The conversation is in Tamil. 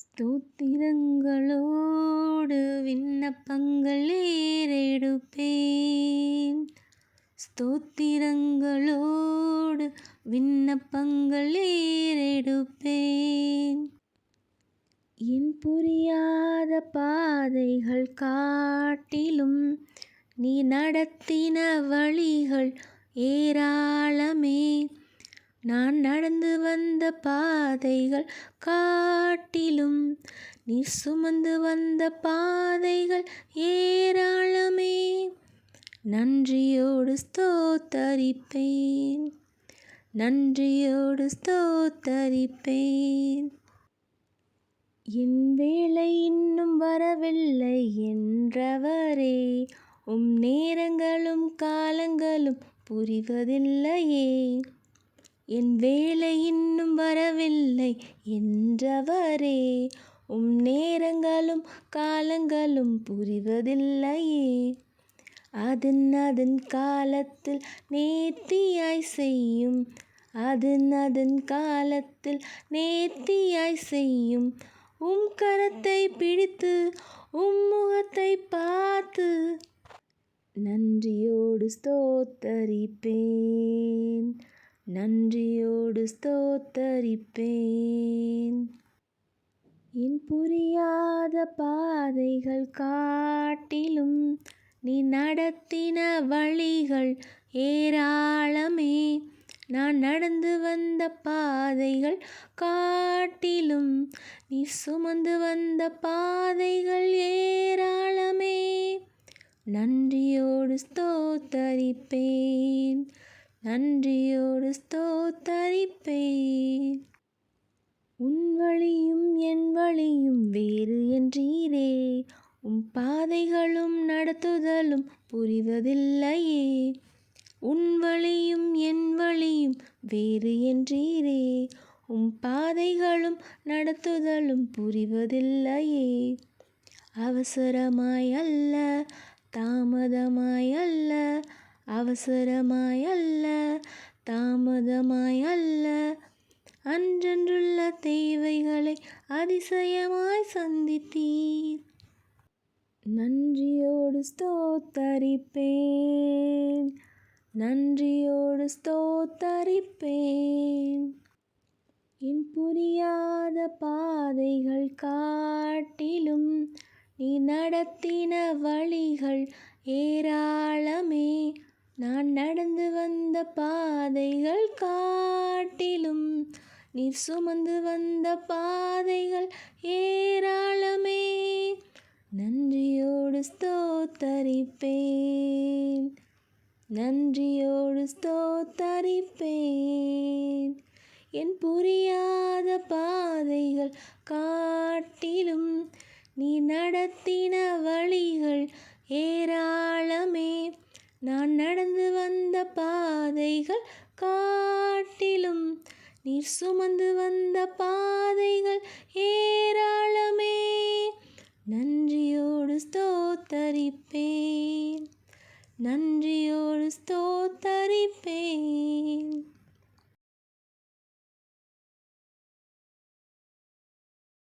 ஸ்தோத்திரங்களோடு விண்ணப்பங்கள் ஏறெடுப்பேன். ஸ்தோத்திரங்களோடு விண்ணப்பங்கள் ஏறெடுப்பேன். என் புரியாத பாதைகள் காட்டிலும் நீ நடத்தின வழிகள் ஏராளமே. நான் நடந்து வந்த பாதைகள் காட்டிலும் நீ சுமந்து வந்த பாதைகள் ஏராளமே. நன்றியோடு ஸ்தோத்தரிப்பேன், நன்றியோடு ஸ்தோத்தரிப்பேன். என் வேளை இன்னும் வரவில்லை என்றவரே, உம் நேரங்களும் காலங்களும் புரிவதில்லையே. என் வேளை இன்னும் வரவில்லை என்றவரே, உம் நேரங்களும் காலங்களும் புரிவதில்லையே. அதன் காலத்தில் நேர்த்தியாய் செய்யும், அதன் காலத்தில் நேர்த்தியாய் செய்யும். உம் கரத்தை பிடித்து உம் முகத்தை பார்த்து நன்றியோடு ஸ்தோத்தரிப்பேன், நன்றியோடு ஸ்தோத்தரிப்பேன். என் புரியாத பாதைகள் காட்டிலும் நீ நடத்தின வழிகள் ஏராளமே. நான் நடந்து வந்த பாதைகள் காட்டிலும் நீ சுமந்து வந்த பாதைகள் ஏராளமே. நன்றியோடு ஸ்தோத்தரிப்பேன், நன்றியோடு ஸ்தோத்தரிப்பேன். உன் வழியும் என் வழியும் வேறு என்றீரே, உம் பாதைகளும் நடத்துதலும் புரிவதில்லையே. உன் வழியும் என் வழியும் வேறு என்றீரே, உம் பாதைகளும் நடத்துதலும் புரிவதில்லையே. அவசரமாய் அல்ல தாமதமாய் அல்ல, அவசரமாய் அல்ல தாமதமாய் அல்ல, அன்றன்றுள்ள தேவைகளை அதிசயமாய் சந்தித்தீர். நன்றியோடு ஸ்தோத்தரிப்பேன், நன்றியோடு ஸ்தோத்தரிப்பேன். என் புரியாத பாதைகள் காட்டிலும் நீ நடத்தின வழிகள் ஏராளமே. நான் நடந்து வந்த பாதைகள் காட்டிலும் நீ சுமந்து வந்த பாதைகள் ஏராளமே. நன்றியோடு ஸ்தோத்தரிப்பேன், நன்றியோடு ஸ்தோத்தரிப்பேன். என் புரியாத பாதைகள் காட்டிலும் நீ நடத்தின வழிகள் ஏராளமே. நான் நடந்து வந்த பாதைகள் காட்டிலும் நீர் சுமந்து வந்த பாதைகள் ஏராளமே. நன்றியோடு ஸ்தோத்தரிப்பேன், நன்றியோடு ஸ்தோத்தரிப்பேன்.